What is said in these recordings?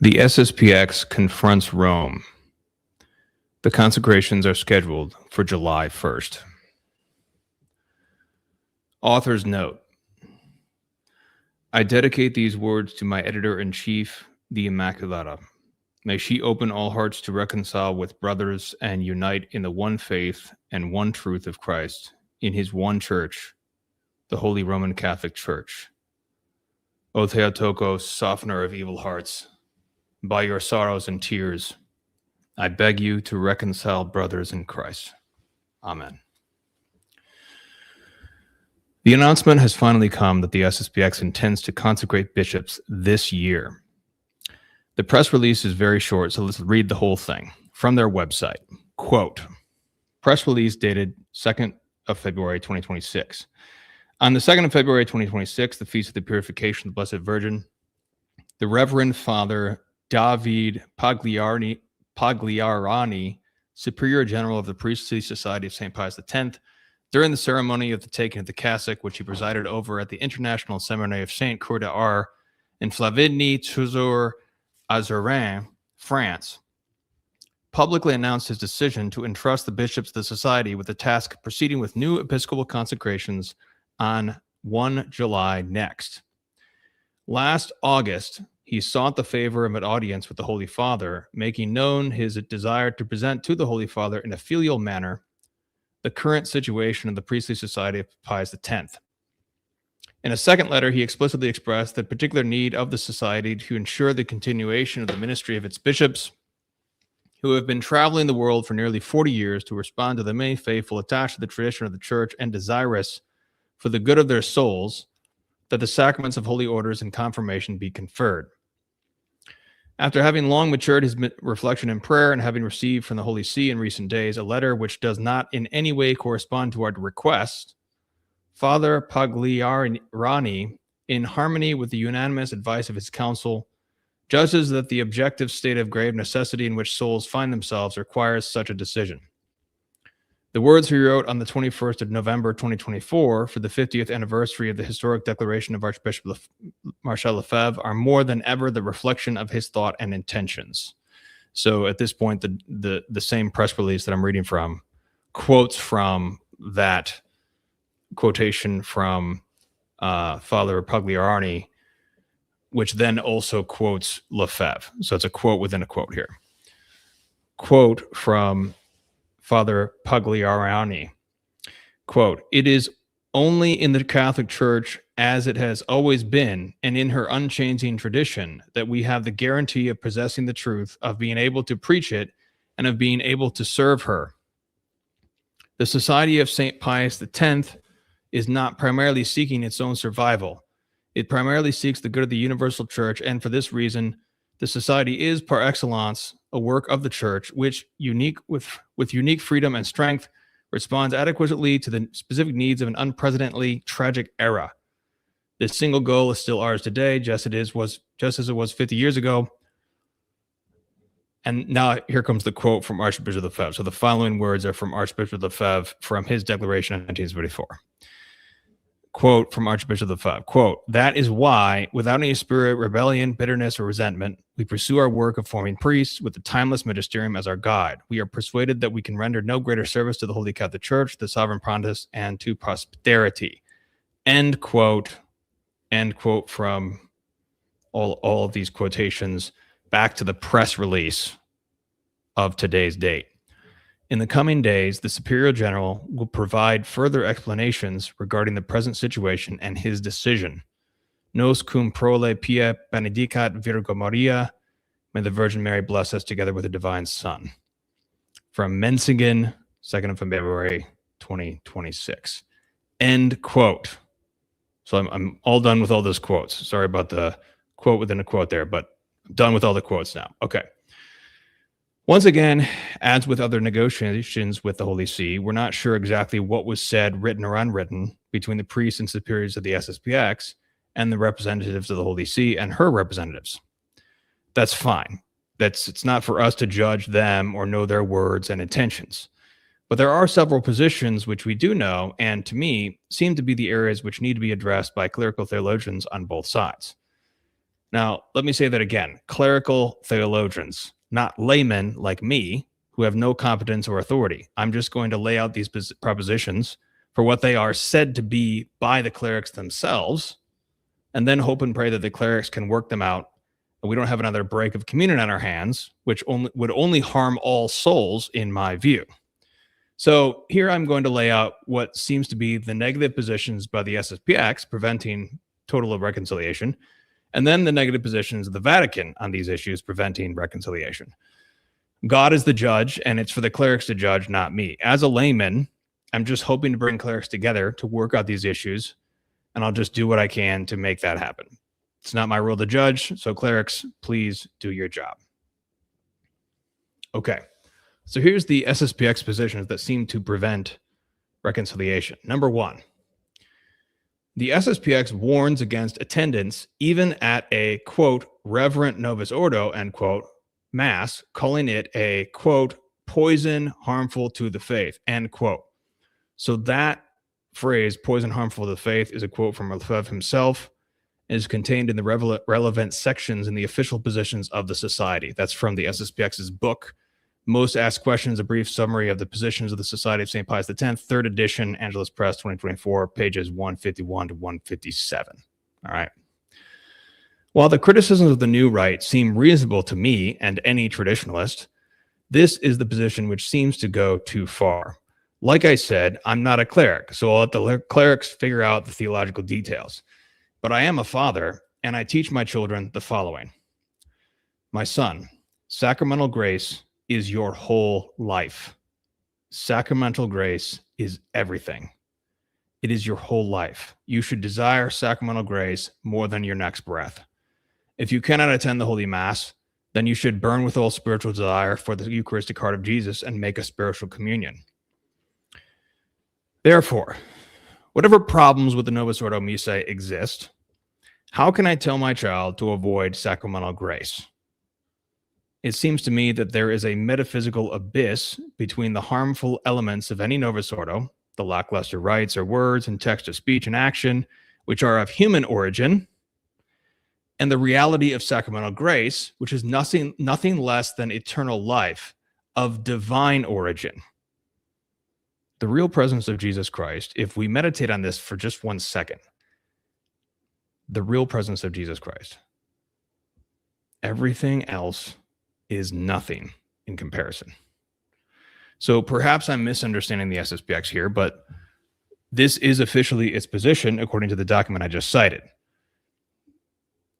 The SSPX confronts Rome. The consecrations are scheduled for July 1st. Author's note. I dedicate these words to my editor-in-chief, the Immaculata. May she open all hearts to reconcile with brothers and unite in the one faith and one truth of Christ, in his one church, the Holy Roman Catholic Church. O Theotokos, softener of evil hearts, by your sorrows and tears, I beg you to reconcile brothers in Christ. Amen. The announcement has finally come that the SSPX intends to consecrate bishops this year. The press release is very short, so let's read the whole thing from their website. Quote, press release dated 2nd of February 2026. On the 2nd of February 2026, the Feast of the Purification of the Blessed Virgin, the Reverend Father David Pagliarani, Superior General of the Priestly Society of St. Pius X, during the ceremony of the taking of the cassock, which he presided over at the International Seminary of Saint Croix d'Art in Flavigny-sur-Azurin, France, publicly announced his decision to entrust the bishops of the society with the task of proceeding with new episcopal consecrations on 1 July next. Last August, he sought the favor of an audience with the Holy Father, making known his desire to present to the Holy Father in a filial manner the current situation of the priestly society of Pius X. In a second letter, he explicitly expressed the particular need of the society to ensure the continuation of the ministry of its bishops, who have been traveling the world for nearly 40 years to respond to the many faithful attached to the tradition of the Church and desirous, for the good of their souls, that the sacraments of holy orders and confirmation be conferred. After having long matured his reflection and prayer, and having received from the Holy See in recent days a letter which does not in any way correspond to our request, Father Pagliarani, in harmony with the unanimous advice of his council, judges that the objective state of grave necessity in which souls find themselves requires such a decision. The words he wrote on the 21st of November 2024 for the 50th anniversary of the historic declaration of Archbishop Marcel Lefebvre are more than ever the reflection of his thought and intentions. So at this point, the same press release that I'm reading from quotes from that quotation from Father Pagliarani, which then also quotes Lefebvre. So it's a quote within a quote here. Quote from Father Pagliarani, quote, it is only in the Catholic Church, as it has always been, and in her unchanging tradition, that we have the guarantee of possessing the truth, of being able to preach it, and of being able to serve her. The Society of St. Pius X is not primarily seeking its own survival. It primarily seeks the good of the universal Church, and for this reason, the Society is, par excellence, a work of the Church, which, with unique freedom and strength, responds adequately to the specific needs of an unprecedentedly tragic era. This single goal is still ours today, just as it was 50 years ago. And now here comes the quote from Archbishop Lefebvre. So the following words are from Archbishop Lefebvre from his declaration in 1974. Quote from Archbishop Lefebvre, quote, that is why, without any spirit, rebellion, bitterness, or resentment, we pursue our work of forming priests with the timeless magisterium as our guide. We are persuaded that we can render no greater service to the Holy Catholic Church, the Sovereign Pontiff, and to posterity. End quote from all of these quotations back to the press release of today's date. In the coming days, the Superior General will provide further explanations regarding the present situation and his decision. Nos cum prole pia benedicat Virgo Maria. May the Virgin Mary bless us together with the Divine Son. From Menzingen, 2nd of February, 2026. End quote. So I'm all done with all those quotes. Sorry about the quote within a quote there, but I'm done with all the quotes now. Okay. Once again, as with other negotiations with the Holy See, we're not sure exactly what was said, written or unwritten, between the priests and superiors of the SSPX and the representatives of the Holy See and her representatives. That's fine. It's not for us to judge them or know their words and intentions. But there are several positions which we do know, and to me, seem to be the areas which need to be addressed by clerical theologians on both sides. Now, let me say that again. Clerical theologians, not laymen like me, who have no competence or authority. I'm just going to lay out these propositions for what they are said to be by the clerics themselves, and then hope and pray that the clerics can work them out, and we don't have another break of communion on our hands, which would only harm all souls, in my view. So here I'm going to lay out what seems to be the negative positions by the SSPX preventing total reconciliation, and then the negative positions of the Vatican on these issues preventing reconciliation. God is the judge, and it's for the clerics to judge, not me. As a layman, I'm just hoping to bring clerics together to work out these issues, and I'll just do what I can to make that happen. It's not my role to judge, so clerics, please do your job. Okay, so here's the SSPX positions that seem to prevent reconciliation. Number one, the SSPX warns against attendance even at a, quote, reverent novus ordo, end quote, mass, calling it a, quote, poison harmful to the faith, end quote. So that phrase, poison harmful to the faith, is a quote from Lefebvre himself, and is contained in the relevant sections in the official positions of the society. That's from the SSPX's book, Most Asked Questions, a brief summary of the positions of the Society of St. Pius X, 3rd edition, Angelus Press, 2024, pages 151 to 157. All right. While the criticisms of the new rite seem reasonable to me and any traditionalist, this is the position which seems to go too far. Like I said, I'm not a cleric, so I'll let the clerics figure out the theological details. But I am a father, and I teach my children the following. My son, sacramental grace is your whole life. Sacramental grace is everything. It is your whole life. You should desire sacramental grace more than your next breath. If you cannot attend the Holy Mass, then you should burn with all spiritual desire for the Eucharistic heart of Jesus and make a spiritual communion. Therefore, whatever problems with the Novus Ordo Missae exist, how can I tell my child to avoid sacramental grace? It seems to me that there is a metaphysical abyss between the harmful elements of any Novus Ordo, the lackluster rites or words and text of speech and action, which are of human origin, and the reality of sacramental grace, which is nothing less than eternal life of divine origin. The real presence of Jesus Christ, if we meditate on this for just 1 second, the real presence of Jesus Christ, everything else is nothing in comparison. So perhaps I'm misunderstanding the SSPX here, but this is officially its position according to the document I just cited.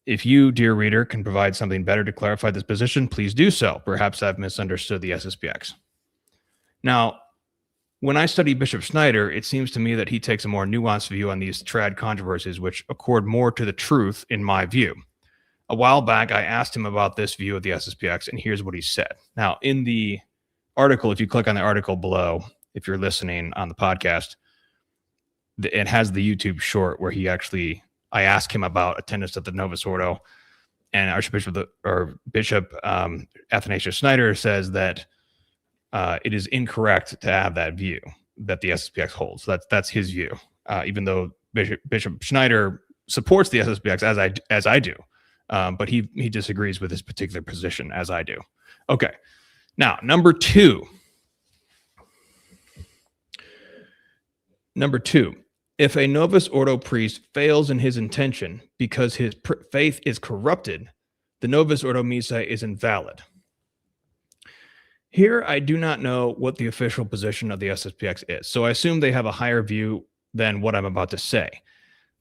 If you, dear reader, can provide something better to clarify this position, please do so. Perhaps I've misunderstood the SSPX. Now, when I study Bishop Schneider, it seems to me that he takes a more nuanced view on these trad controversies, which accord more to the truth in my view. A while back, I asked him about this view of the SSPX, and here's what he said. Now, in the article, if you click on the article below, if you're listening on the podcast, it has the YouTube short where I asked him about attendance at the Novus Ordo, and Bishop Athanasius Schneider says that it is incorrect to have that view that the SSPX holds. That's his view, even though Bishop Schneider supports the SSPX as I do, but he disagrees with this particular position as I do. Okay, now number two. If a Novus Ordo priest fails in his intention because his faith is corrupted, the Novus Ordo Missae is invalid. Here, I do not know what the official position of the SSPX is, so I assume they have a higher view than what I'm about to say.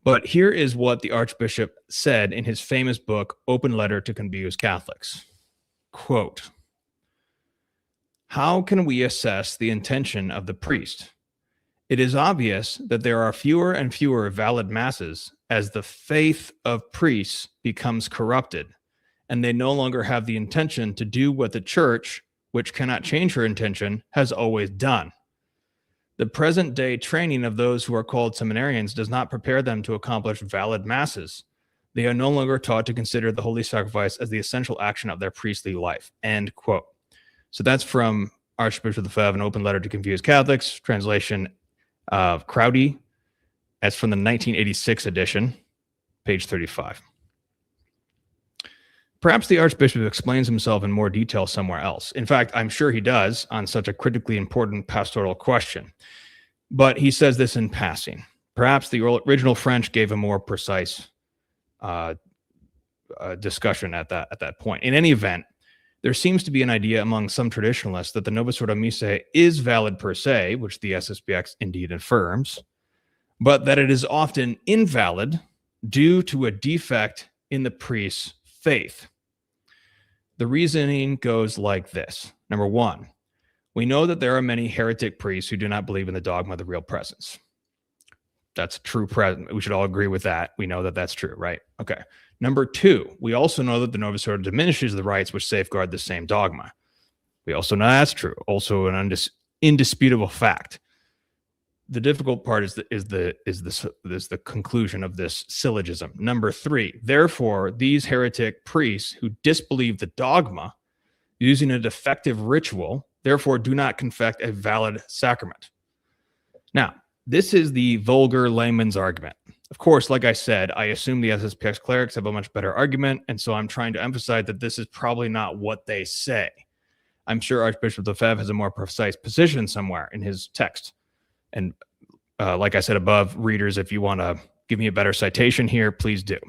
But here is what the Archbishop said in his famous book, Open Letter to Confused Catholics. Quote, "How can we assess the intention of the priest? It is obvious that there are fewer and fewer valid masses as the faith of priests becomes corrupted, and they no longer have the intention to do what the Church, which cannot change her intention, has always done. The present day training of those who are called seminarians does not prepare them to accomplish valid masses. They are no longer taught to consider the holy sacrifice as the essential action of their priestly life." End quote. So that's from Archbishop Lefebvre, An Open Letter to Confused Catholics, translation of Crowdy. That's from the 1986 edition, page 35. Perhaps the Archbishop explains himself in more detail somewhere else. In fact, I'm sure he does on such a critically important pastoral question. But he says this in passing. Perhaps the original French gave a more precise discussion at that point. In any event, there seems to be an idea among some traditionalists that the Novus Ordo Missae is valid per se, which the SSPX indeed affirms, but that it is often invalid due to a defect in the priest's faith. The reasoning goes like this. Number one, we know that there are many heretic priests who do not believe in the dogma of the real presence. That's true. We should all agree with that. We know that that's true, right? Okay. Number two, we also know that the Novus Ordo diminishes the rights which safeguard the same dogma. We also know that's true. Also an indisputable fact. The difficult part is the conclusion of this syllogism. Number three, therefore, these heretic priests who disbelieve the dogma using a defective ritual, therefore do not confect a valid sacrament. Now, this is the vulgar layman's argument. Of course, like I said, I assume the SSPX clerics have a much better argument, and so I'm trying to emphasize that this is probably not what they say. I'm sure Archbishop Lefebvre has a more precise position somewhere in his text. And like I said above, readers, if you want to give me a better citation here, please do.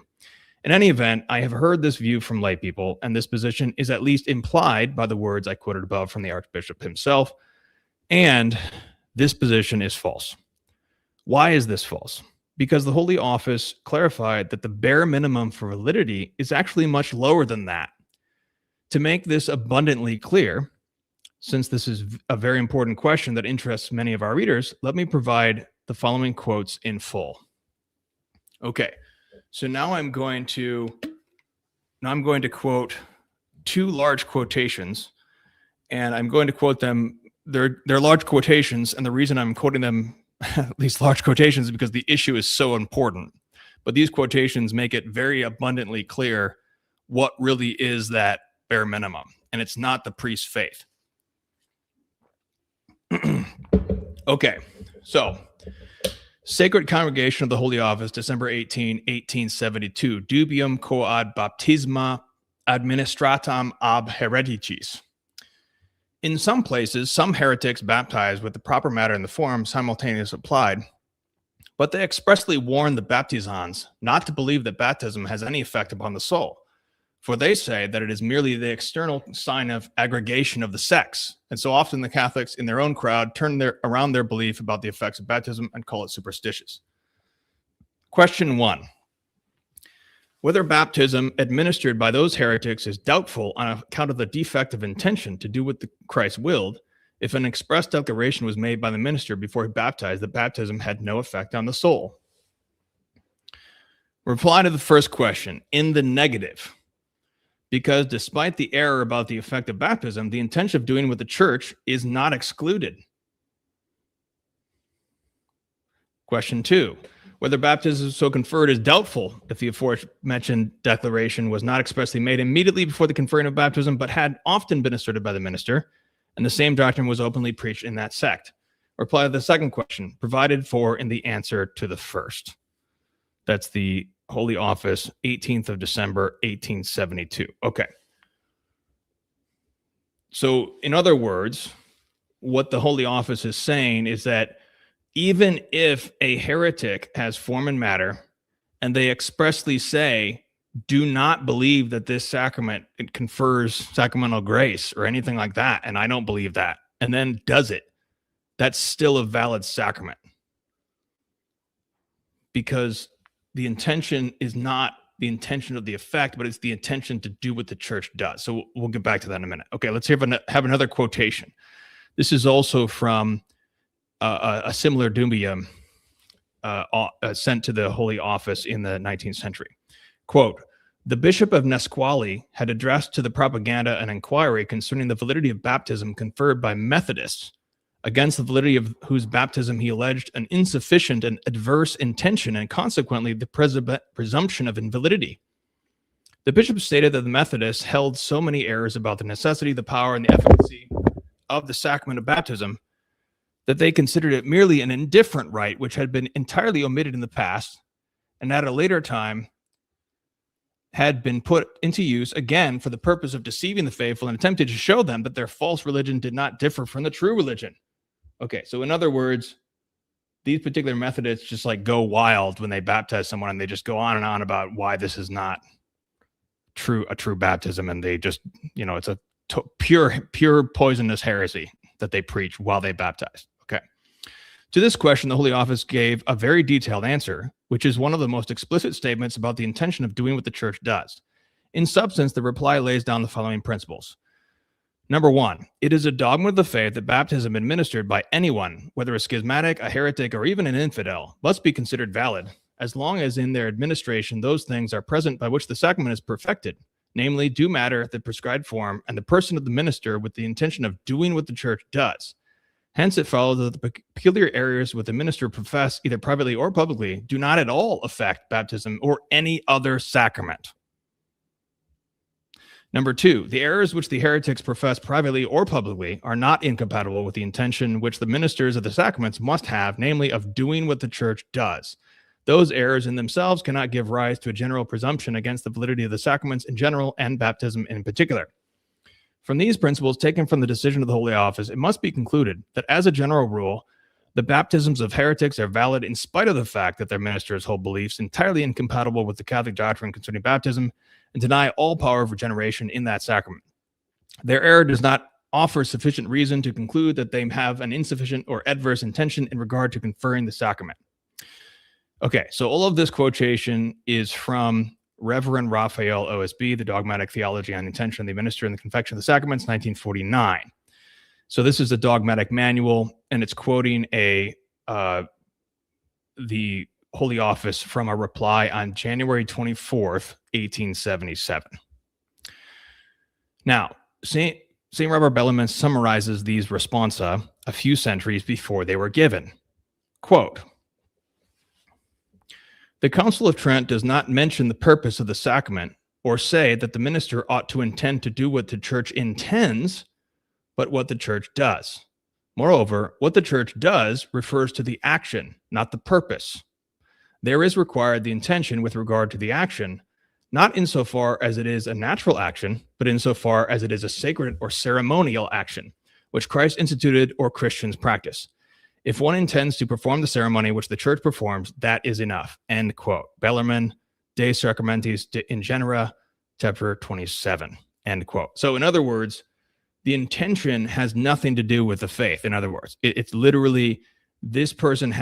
In any event, I have heard this view from lay people, and this position is at least implied by the words I quoted above from the Archbishop himself, and this position is false. Why is this false? Because the Holy Office clarified that the bare minimum for validity is actually much lower than that. To make this abundantly clear, since this is a very important question that interests many of our readers, let me provide the following quotes in full. Okay, so now I'm going to quote two large quotations, and I'm going to quote them. They're large quotations, and the reason I'm quoting them these large quotations is because the issue is so important. But these quotations make it very abundantly clear what really is that bare minimum, and it's not the priest's faith. Okay, so Sacred Congregation of the Holy Office, December 18, 1872, dubium quod baptisma administratam ab hereticis. In some places, some heretics baptized with the proper matter and the form simultaneously applied, but they expressly warn the baptizans not to believe that baptism has any effect upon the soul, for they say that it is merely the external sign of aggregation of the sex, and so often the Catholics in their own crowd turn around their belief about the effects of baptism and call it superstitious. Question 1. Whether baptism administered by those heretics is doubtful on account of the defect of intention to do what Christ willed, if an express declaration was made by the minister before he baptized that baptism had no effect on the soul. Reply to the first question, in the negative. Because despite the error about the effect of baptism, the intention of doing with the church is not excluded. Question 2. Whether baptism so conferred is doubtful if the aforementioned declaration was not expressly made immediately before the conferring of baptism, but had often been asserted by the minister, and the same doctrine was openly preached in that sect. Reply to the second question, provided for in the answer to the first. That's the Holy Office, 18th of December, 1872. Okay. So, in other words, what the Holy Office is saying is that even if a heretic has form and matter, and they expressly say, do not believe that this sacrament confers sacramental grace or anything like that, and I don't believe that, and then does it, that's still a valid sacrament. Because the intention is not the intention of the effect, but it's the intention to do what the church does. So we'll get back to that in a minute. Okay, let's have another quotation. This is also from a similar dubium sent to the Holy Office in the 19th century. Quote, the Bishop of Nesqually had addressed to the propaganda an inquiry concerning the validity of baptism conferred by Methodists, against the validity of whose baptism he alleged an insufficient and adverse intention and consequently the presumption of invalidity. The bishop stated that the Methodists held so many errors about the necessity, the power, and the efficacy of the sacrament of baptism that they considered it merely an indifferent rite which had been entirely omitted in the past, and at a later time had been put into use again for the purpose of deceiving the faithful and attempted to show them that their false religion did not differ from the true religion. Okay, so in other words, these particular Methodists just like go wild when they baptize someone, and they just go on and on about why this is not a true baptism, and they just, it's a pure poisonous heresy that they preach while they baptize. Okay. To this question, the Holy Office gave a very detailed answer, which is one of the most explicit statements about the intention of doing what the church does. In substance, the reply lays down the following principles. Number one, it is a dogma of the faith that baptism administered by anyone, whether a schismatic, a heretic, or even an infidel, must be considered valid, as long as in their administration those things are present by which the sacrament is perfected, namely due matter, the prescribed form, and the person of the minister with the intention of doing what the church does. Hence, it follows that the peculiar errors which the minister profess, either privately or publicly, do not at all affect baptism or any other sacrament. Number two, the errors which the heretics profess privately or publicly are not incompatible with the intention which the ministers of the sacraments must have, namely of doing what the church does. Those errors in themselves cannot give rise to a general presumption against the validity of the sacraments in general and baptism in particular. From these principles taken from the decision of the Holy Office, it must be concluded that as a general rule, the baptisms of heretics are valid in spite of the fact that their ministers hold beliefs entirely incompatible with the Catholic doctrine concerning baptism and deny all power of regeneration in that sacrament. Their error does not offer sufficient reason to conclude that they have an insufficient or adverse intention in regard to conferring the sacrament. Okay, so all of this quotation is from Reverend Raphael OSB, The Dogmatic Theology on the Intention of the Minister in the Confection of the Sacraments, 1949. So this is a dogmatic manual, and it's quoting the Holy Office from a reply on January 24th, 1877. Now, St. Robert Bellarmine summarizes these responsa a few centuries before they were given. Quote, the Council of Trent does not mention the purpose of the sacrament or say that the minister ought to intend to do what the church intends, but what the church does. Moreover, what the church does refers to the action, not the purpose. There is required the intention with regard to the action, not insofar as it is a natural action, but insofar as it is a sacred or ceremonial action, which Christ instituted or Christians practice. If one intends to perform the ceremony which the church performs, that is enough. End quote. Bellarmine, De Sacramentis in Genera, chapter 27. End quote. So in other words, the intention has nothing to do with the faith. In other words, it's literally this person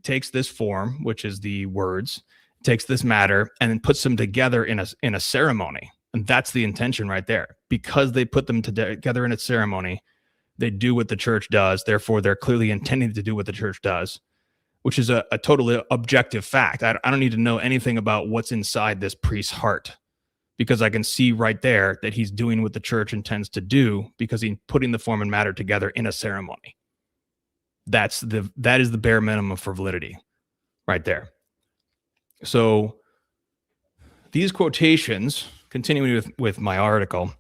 takes this form, which is the words, takes this matter, and then puts them together in a ceremony. And that's the intention right there. Because they put them together in a ceremony, they do what the church does. Therefore, they're clearly intending to do what the church does, which is a totally objective fact. I don't need to know anything about what's inside this priest's heart, because I can see right there that he's doing what the church intends to do because he's putting the form and matter together in a ceremony. That is the bare minimum for validity right there. So these quotations, continuing with my article,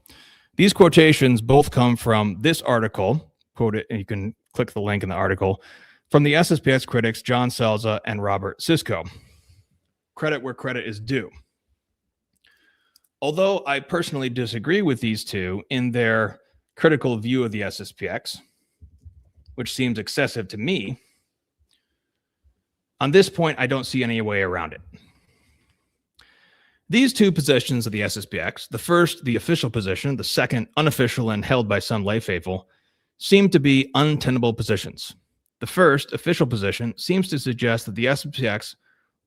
these quotations both come from this article, quote it, and you can click the link in the article, from the SSPX critics John Salza and Robert Sisko. Credit where credit is due. Although I personally disagree with these two in their critical view of the SSPX, which seems excessive to me, on this point, I don't see any way around it. These two positions of the SSPX, the first, the official position, the second, unofficial and held by some lay faithful, seem to be untenable positions. The first, official position, seems to suggest that the SSPX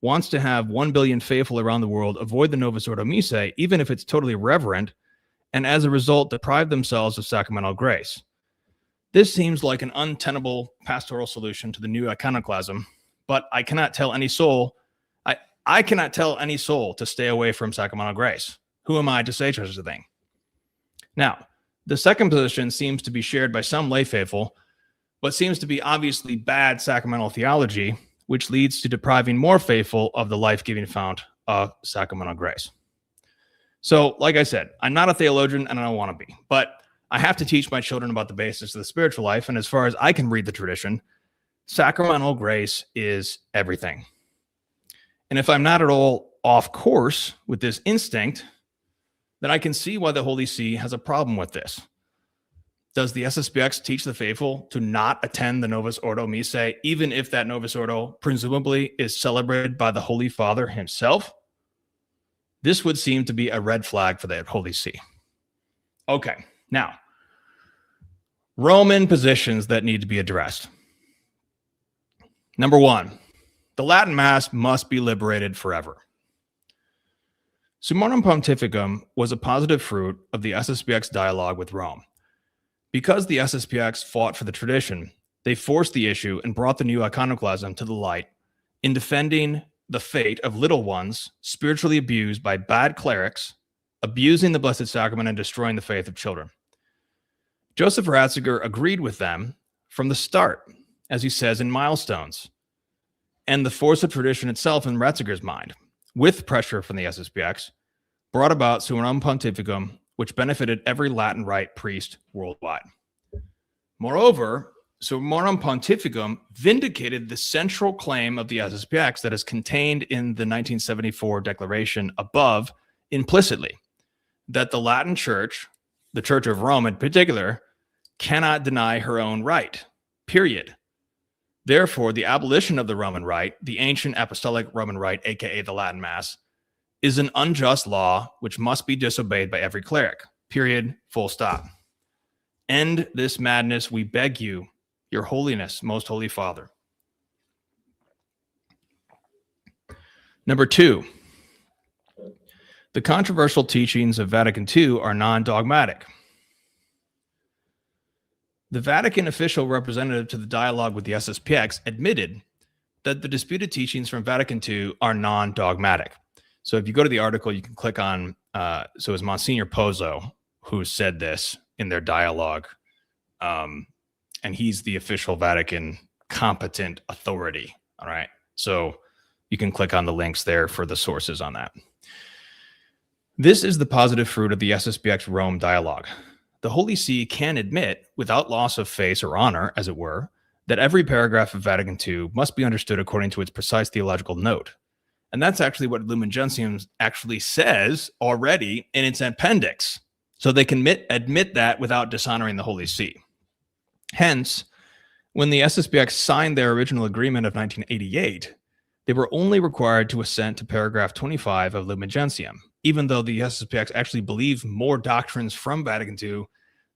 wants to have 1 billion faithful around the world avoid the Novus Ordo Missae, even if it's totally reverent, and as a result deprive themselves of sacramental grace. This seems like an untenable pastoral solution to the new iconoclasm, but I cannot tell any soul to stay away from sacramental grace. Who am I to say such a thing? Now, the second position seems to be shared by some lay faithful, but seems to be obviously bad sacramental theology, which leads to depriving more faithful of the life-giving fount of sacramental grace. So, like I said, I'm not a theologian and I don't want to be, but I have to teach my children about the basics of the spiritual life, and as far as I can read the tradition, sacramental grace is everything. And if I'm not at all off course with this instinct, then I can see why the Holy See has a problem with this. Does the SSPX teach the faithful to not attend the Novus Ordo Missae, even if that Novus Ordo presumably is celebrated by the Holy Father himself? This would seem to be a red flag for the Holy See. Okay, now, Roman positions that need to be addressed. Number one, the Latin Mass must be liberated forever. Summorum Pontificum was a positive fruit of the SSPX dialogue with Rome. Because the SSPX fought for the tradition, they forced the issue and brought the new iconoclasm to the light in defending the fate of little ones spiritually abused by bad clerics, abusing the Blessed Sacrament and destroying the faith of children. Joseph Ratzinger agreed with them from the start, as he says in Milestones, and the force of tradition itself in Ratzinger's mind, with pressure from the SSPX, brought about Summorum Pontificum, which benefited every Latin Rite priest worldwide. Moreover, Summorum Pontificum vindicated the central claim of the SSPX that is contained in the 1974 declaration above implicitly, that the Latin Church, the Church of Rome in particular, cannot deny her own right, period. Therefore, the abolition of the Roman Rite, the ancient apostolic Roman Rite, aka the Latin Mass, is an unjust law which must be disobeyed by every cleric, period, full stop. End this madness, we beg you, your holiness, most holy Father. Number two, the controversial teachings of Vatican II are non-dogmatic. The Vatican official representative to the dialogue with the SSPX admitted that the disputed teachings from Vatican II are non-dogmatic. So if you go to the article, you can click on, so it's Monsignor Pozzo who said this in their dialogue, and he's the official Vatican competent authority, all right? So you can click on the links there for the sources on that. This is the positive fruit of the SSPX Rome dialogue. The Holy See can admit, without loss of face or honor, as it were, that every paragraph of Vatican II must be understood according to its precise theological note. And that's actually what Lumen Gentium actually says already in its appendix. So they can admit that without dishonoring the Holy See. Hence, when the SSPX signed their original agreement of 1988, they were only required to assent to paragraph 25 of Lumen Gentium, even though the SSPX actually believed more doctrines from Vatican II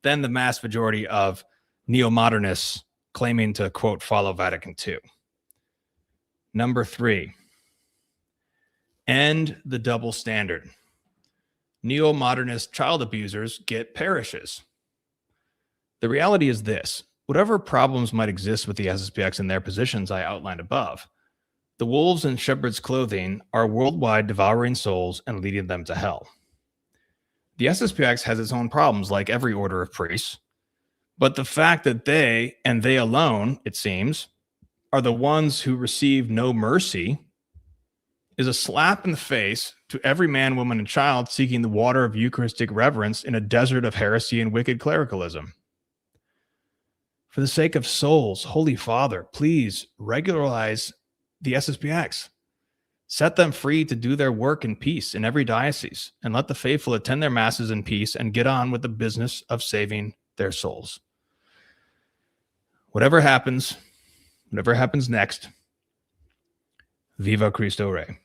than the mass majority of neo-modernists claiming to, quote, follow Vatican II. Number three, end the double standard. Neo-modernist child abusers get parishes. The reality is this: whatever problems might exist with the SSPX and their positions I outlined above, the wolves in shepherd's clothing are worldwide devouring souls and leading them to hell. The SSPX has its own problems, like every order of priests, but the fact that they, and they alone, it seems, are the ones who receive no mercy is a slap in the face to every man, woman, and child seeking the water of Eucharistic reverence in a desert of heresy and wicked clericalism. For the sake of souls, Holy Father, please regularize the SSPX. Set them free to do their work in peace in every diocese, and let the faithful attend their masses in peace and get on with the business of saving their souls. Whatever happens next, Viva Cristo Rey.